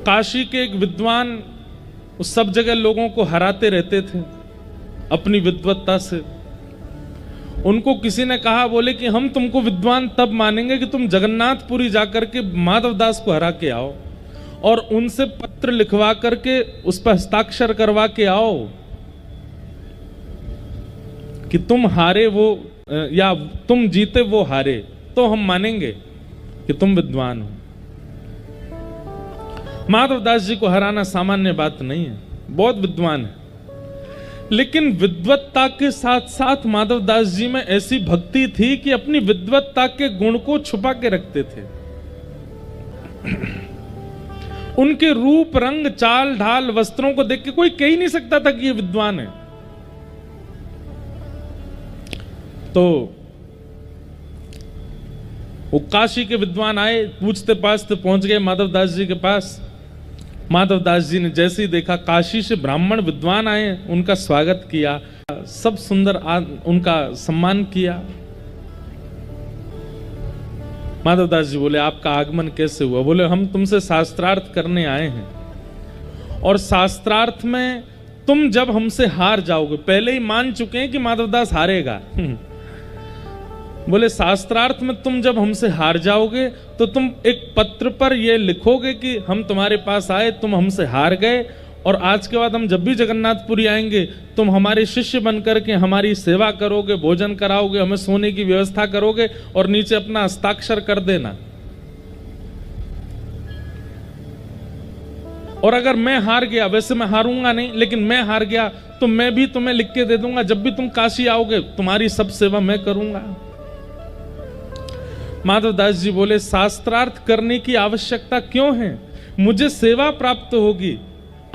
काशी के एक विद्वान उस सब जगह लोगों को हराते रहते थे अपनी विद्वत्ता से। उनको किसी ने कहा, बोले कि हम तुमको विद्वान तब मानेंगे कि तुम जगन्नाथपुरी जाकर के माधवदास को हरा के आओ और उनसे पत्र लिखवा करके उस पर हस्ताक्षर करवा के आओ कि तुम हारे वो या तुम जीते वो हारे, तो हम मानेंगे कि तुम विद्वान हो। माधवदास जी को हराना सामान्य बात नहीं है, बहुत विद्वान है, लेकिन विद्वत्ता के साथ साथ माधवदास जी में ऐसी भक्ति थी कि अपनी विद्वत्ता के गुण को छुपा के रखते थे। उनके रूप, रंग, चाल ढाल, वस्त्रों को देख के कोई कह ही नहीं सकता था कि ये विद्वान है। तो वो काशी के विद्वान आए, पूछते पाछते पहुंच गए माधवदास जी के पास। माधवदास जी ने जैसे ही देखा काशी से ब्राह्मण विद्वान आए, उनका स्वागत किया, सब सुंदर उनका सम्मान किया। माधवदास जी बोले, आपका आगमन कैसे हुआ? बोले, हम तुमसे शास्त्रार्थ करने आए हैं और शास्त्रार्थ में तुम जब हमसे हार जाओगे, पहले ही मान चुके हैं कि माधवदास हारेगा। बोले, शास्त्रार्थ में तुम जब हमसे हार जाओगे तो तुम एक पत्र पर यह लिखोगे कि हम तुम्हारे पास आए, तुम हमसे हार गए, और आज के बाद हम जब भी जगन्नाथपुरी आएंगे तुम हमारे शिष्य बनकर के हमारी सेवा करोगे, भोजन कराओगे, हमें सोने की व्यवस्था करोगे और नीचे अपना हस्ताक्षर कर देना। और अगर मैं हार गया, वैसे मैं हारूंगा नहीं, लेकिन मैं हार गया तो मैं भी तुम्हें लिख के दे दूंगा, जब भी तुम काशी आओगे तुम्हारी सब सेवा मैं करूंगा। माधवदास जी बोले, शास्त्रार्थ करने की आवश्यकता क्यों है? मुझे सेवा प्राप्त होगी,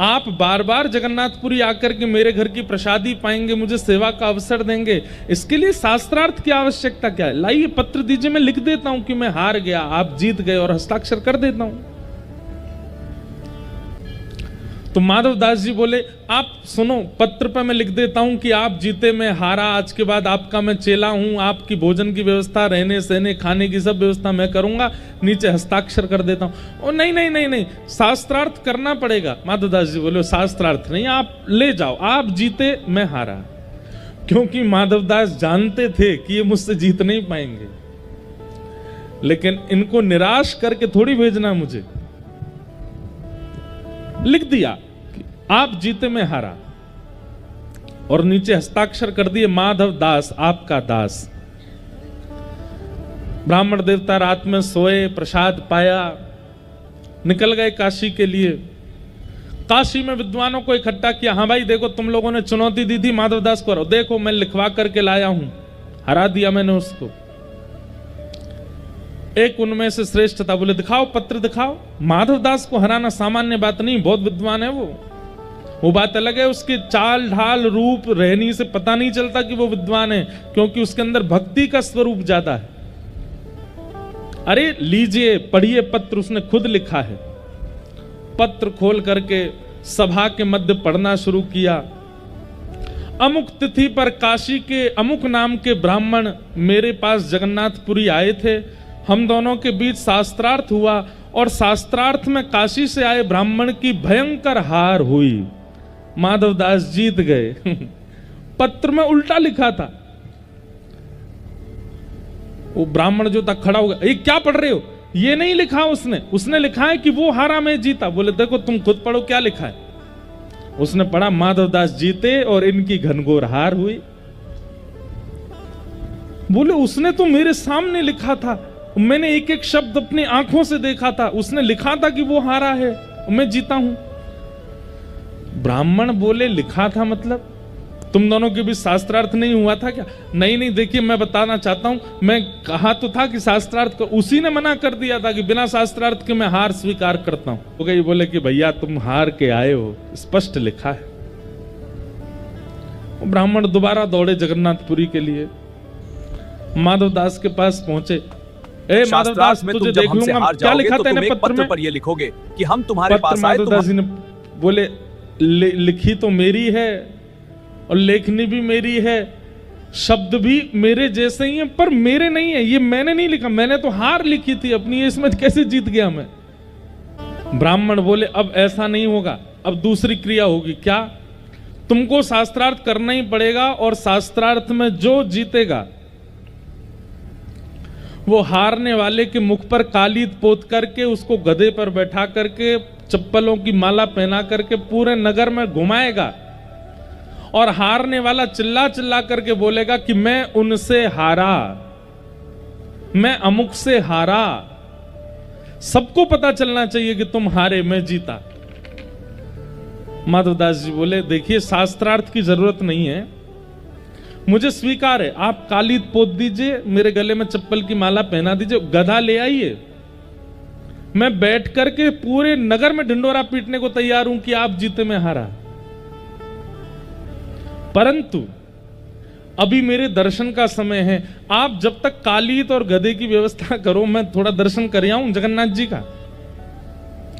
आप बार बार जगन्नाथपुरी आकर के मेरे घर की प्रसादी पाएंगे, मुझे सेवा का अवसर देंगे, इसके लिए शास्त्रार्थ की आवश्यकता क्या है? लाइए पत्र दीजिए, मैं लिख देता हूं कि मैं हार गया, आप जीत गए, और हस्ताक्षर कर देता हूं। तो माधवदास जी बोले, आप सुनो, पत्र पर मैं लिख देता हूं कि आप जीते, मैं हारा, आज के बाद आपका मैं चेला हूं, आपकी भोजन की व्यवस्था, रहने सहने खाने की सब व्यवस्था मैं करूंगा, नीचे हस्ताक्षर कर देता हूं। ओ नहीं नहीं नहीं नहीं, शास्त्रार्थ करना पड़ेगा। माधवदास जी बोले, शास्त्रार्थ नहीं, आप ले जाओ, आप जीते मैं हारा। क्योंकि माधवदास जानते थे कि ये मुझसे जीत नहीं पाएंगे, लेकिन इनको निराश करके थोड़ी भेजना मुझे। लिख दिया कि आप जीते मैं हारा, और नीचे हस्ताक्षर कर दिए, माधव दास आपका दास। ब्राह्मण देवता रात में सोए, प्रसाद पाया, निकल गए काशी के लिए। काशी में विद्वानों को इकट्ठा किया, हाँ भाई देखो, तुम लोगों ने चुनौती दी थी माधवदास को, देखो मैं लिखवा करके लाया हूं, हरा दिया मैंने उसको। एक उनमें से श्रेष्ठ था, बोले दिखाओ पत्र दिखाओ। माधवदास को हराना सामान्य बात नहीं, बहुत विद्वान है वो बात अलग है। उसके चाल ढाल रूप रहनी से पता नहीं चलता कि वो विद्वान है, क्योंकि उसके अंदर भक्ति का स्वरूप ज्यादा है। अरे लीजिए पढ़िए पत्र, उसने खुद लिखा है। पत्र खोल करके सभा के मध्य पढ़ना शुरू किया। अमुक तिथि पर काशी के अमुक नाम के ब्राह्मण मेरे पास जगन्नाथपुरी आए थे, हम दोनों के बीच शास्त्रार्थ हुआ, और शास्त्रार्थ में काशी से आए ब्राह्मण की भयंकर हार हुई, माधवदास जीत गए। पत्र में उल्टा लिखा था। वो ब्राह्मण जो था खड़ा हो गया, ये क्या पढ़ रहे हो? ये नहीं लिखा उसने लिखा है कि वो हारा मैं जीता। बोले देखो तुम खुद पढ़ो क्या लिखा है। उसने पढ़ा, माधवदास जीते और इनकी घनघोर हार हुई। बोले उसने तो मेरे सामने लिखा था, मैंने एक एक शब्द अपनी आंखों से देखा था, उसने लिखा था कि वो हारा है, मैं जीता हूं। ब्राह्मण बोले, लिखा था मतलब तुम दोनों के बीच शास्त्रार्थ नहीं हुआ था क्या? नहीं नहीं, देखिए मैं बताना चाहता हूं, मैं कहा तो था कि शास्त्रार्थ को, उसी ने मना कर दिया था कि बिना शास्त्रार्थ के मैं हार स्वीकार करता हूं। तो गई बोले कि भैया तुम हार के आए हो, स्पष्ट लिखा है। ब्राह्मण दोबारा दौड़े जगन्नाथपुरी के लिए, माधवदास के पास पहुंचे। ए माधवदास, तुझे देख लूंगा, क्या लिखा था इन्हें पत्र पर? ये लिखोगे कि हम तुम्हारे पास आए। माधवदास जी ने बोले, लिखी तो मेरी है और लेखनी भी मेरी है, शब्द भी मेरे जैसे ही हैं, पर मेरे नहीं है, ये मैंने नहीं लिखा, मैंने तो हार लिखी थी अपनी, इसमें कैसे जीत गया मैं? ब्राह्मण बोले अब ऐसा नहीं होगा, अब दूसरी क्रिया होगी। क्या? तुमको शास्त्रार्थ करना ही पड़ेगा, और शास्त्रार्थ में जो जीतेगा वो हारने वाले के मुख पर कालीत पोत करके, उसको गधे पर बैठा करके, चप्पलों की माला पहना करके पूरे नगर में घुमाएगा, और हारने वाला चिल्ला चिल्ला करके बोलेगा कि मैं उनसे हारा, मैं अमुक से हारा। सबको पता चलना चाहिए कि तुम हारे, मैं जीता। माधवदास जी बोले देखिए, शास्त्रार्थ की जरूरत नहीं है, मुझे स्वीकार है, आप कालीत पोत दीजिए, मेरे गले में चप्पल की माला पहना दीजिए, गधा ले आइए, मैं बैठ करके पूरे नगर में ढिंडोरा पीटने को तैयार हूं कि आप जीते मैं हारा। परंतु अभी मेरे दर्शन का समय है, आप जब तक कालीत और गधे की व्यवस्था करो, मैं थोड़ा दर्शन कर आऊं जगन्नाथ जी का।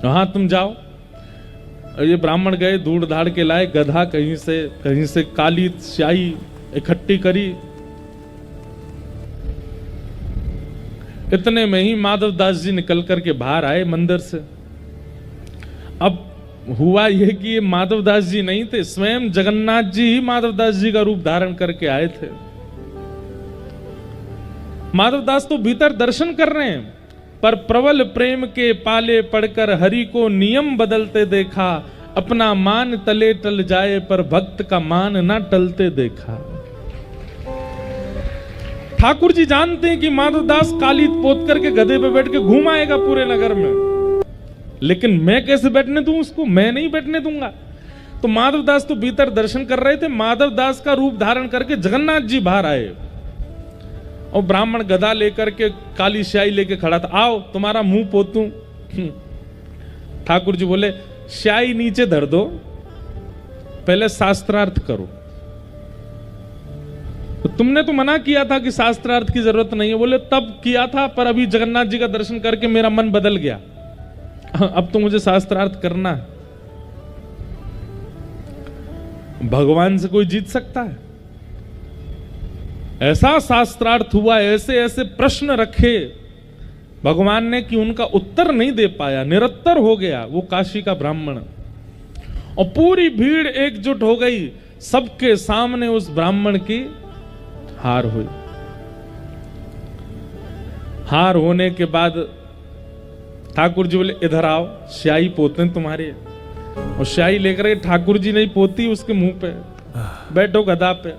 हाँ तुम जाओ। ये ब्राह्मण गए, दूड़ धाड़ के लाए गधा, कहीं से कालीत स्याही इकट्ठी करी। इतने में ही माधवदास जी निकल करके बाहर आए मंदिर से। अब हुआ यह कि ये माधवदास जी नहीं थे, स्वयं जगन्नाथ जी ही माधवदास जी का रूप धारण करके आए थे। माधवदास तो भीतर दर्शन कर रहे हैं, पर प्रबल प्रेम के पाले पड़कर हरि को नियम बदलते देखा, अपना मान तले टल जाए पर भक्त का मान ना टलते देखा। ठाकुर जी जानते हैं कि माधवदास कालीत पोत करके गधे पे बैठ के घूम आएगा पूरे नगर में, लेकिन मैं कैसे बैठने दूं उसको? मैं नहीं बैठने दूंगा। तो माधवदास तो भीतर दर्शन कर रहे थे, माधवदास का रूप धारण करके जगन्नाथ जी बाहर आए, और ब्राह्मण गधा लेकर के काली स्याही लेके खड़ा था। आओ तुम्हारा मुंह पोतूं। ठाकुर जी बोले स्याही नीचे धर दो, पहले शास्त्रार्थ करो। तो तुमने तो मना किया था कि शास्त्रार्थ की जरूरत नहीं है। बोले तब किया था, पर अभी जगन्नाथ जी का दर्शन करके मेरा मन बदल गया, अब तो मुझे शास्त्रार्थ करना है। भगवान से कोई जीत सकता है? ऐसा शास्त्रार्थ हुआ, ऐसे ऐसे प्रश्न रखे भगवान ने कि उनका उत्तर नहीं दे पाया, निरत्तर हो गया वो काशी का ब्राह्मण। और पूरी भीड़ एकजुट हो गई, सबके सामने उस ब्राह्मण की हार हुई। हार होने के बाद ठाकुर जी बोले इधर आओ, स्याही पोते तुम्हारे। और स्याही लेकर ठाकुर जी ने पोती उसके मुंह पे, बैठो गधा पे,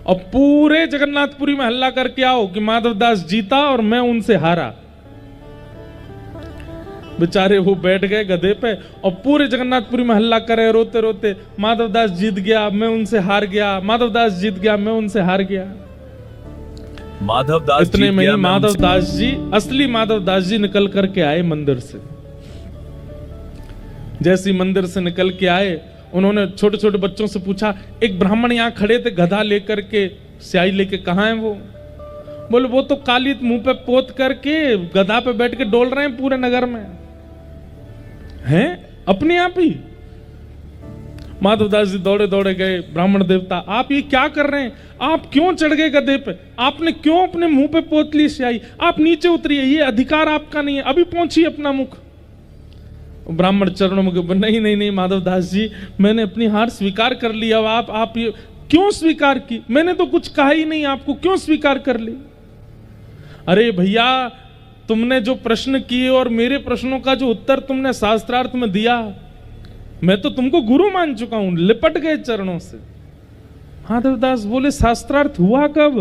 और पूरे जगन्नाथपुरी में हल्ला करके आओ कि माधवदास जीता और मैं उनसे हारा। बेचारे वो बैठ गए गधे पे, और पूरे जगन्नाथपुरी में हल्ला करे रोते रोते, माधवदास जीत गया मैं उनसे हार गया, माधवदास जीत गया मैं उनसे हार गया। माधवदास इतने में ही माधवदास जी, असली माधवदास जी निकल करके आए मंदिर से। जैसे मंदिर से निकल के आए, उन्होंने छोटे छोटे बच्चों से पूछा, एक ब्राह्मण यहाँ खड़े थे गधा लेकर के, स्याही लेके, कहाँ है वो? बोले वो तो कालीत मुंह पे पोत करके गधा पे बैठ के डोल रहे हैं पूरे नगर में। हैं अपने आप ही? माधवदास जी दौड़े दौड़े गए, ब्राह्मण देवता आप ये क्या कर रहे हैं? आप क्यों चढ़ गए गधे पे? आपने क्यों अपने मुंह पे पोत ली स्याही? आप नीचे उतरिए, ये अधिकार आपका नहीं है, अभी पहुंचिए अपना मुख। ब्राह्मण चरणों में, नहीं नहीं नहीं माधवदास जी, मैंने अपनी हार स्वीकार कर ली। अब आप ये क्यों स्वीकार की? मैंने तो कुछ कहा ही नहीं आपको, क्यों स्वीकार कर ली? अरे भैया, तुमने जो प्रश्न किए और मेरे प्रश्नों का जो उत्तर तुमने शास्त्रार्थ में दिया, मैं तो तुमको गुरु मान चुका हूं। लिपट गए चरणों से। माधवदास बोले शास्त्रार्थ हुआ कब?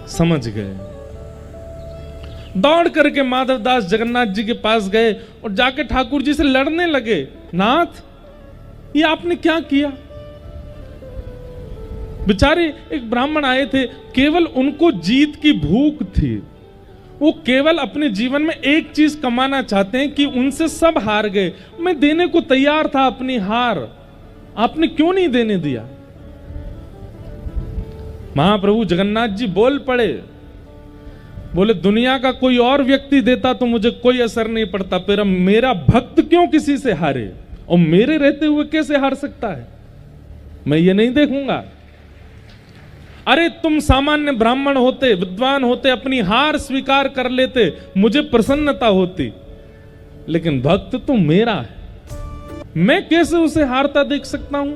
समझ गए। दौड़ करके माधवदास जगन्नाथ जी के पास गए और जाके ठाकुर जी से लड़ने लगे, नाथ ये आपने क्या किया? बेचारे एक ब्राह्मण आए थे, केवल उनको जीत की भूख थी। वो केवल अपने जीवन में एक चीज कमाना चाहते हैं कि उनसे सब हार गए, मैं देने को तैयार था अपनी हार, आपने क्यों नहीं देने दिया? महाप्रभु जगन्नाथ जी बोल पड़े, बोले दुनिया का कोई और व्यक्ति देता तो मुझे कोई असर नहीं पड़ता, पर मेरा भक्त क्यों किसी से हारे, और मेरे रहते हुए कैसे हार सकता है? मैं ये नहीं देखूंगा। अरे तुम सामान्य ब्राह्मण होते, विद्वान होते, अपनी हार स्वीकार कर लेते, मुझे प्रसन्नता होती, लेकिन भक्त तो मेरा है, मैं कैसे उसे हारता देख सकता हूं?